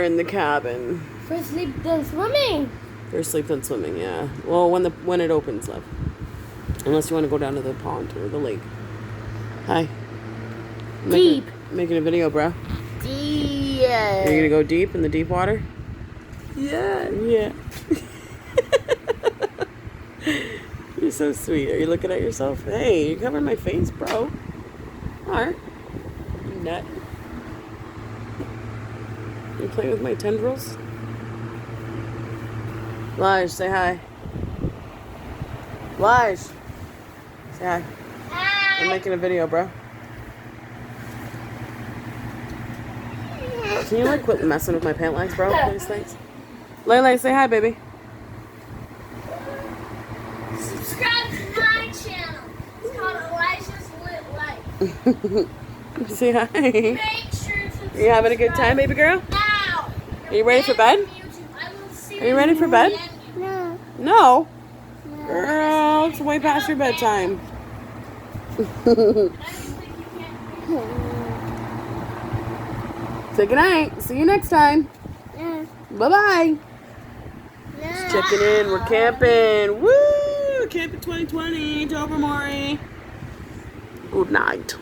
are in the cabin. For sleep then swimming. For sleep then swimming, yeah. Well, when it opens, love. Unless you want to go down to the pond or the lake. Hi. Deep. Making a video, bro. Deep. Are you gonna go deep in the deep water? Yeah. Yeah. You're so sweet. Are you looking at yourself? Hey, you're covering my face, bro. Alright. You nut. You playing with my tendrils? Lige, say hi. Lige. Say hi. Hi. I'm making a video, bro. Can you like quit messing with my pant legs, bro? Please, thanks. Lele, say hi, baby. Subscribe to my channel. It's called Elijah's Lit Life. Say hi. Make sure to subscribe. Are you having a good time, baby girl? Now. Are you ready for bed? Are you ready for bed? No. No? Girl, it's way past your bedtime. Say goodnight. See you next time. No. Bye-bye. No. Just checking in. We're camping. Woo! Camping 2020, Tobermory. Good night.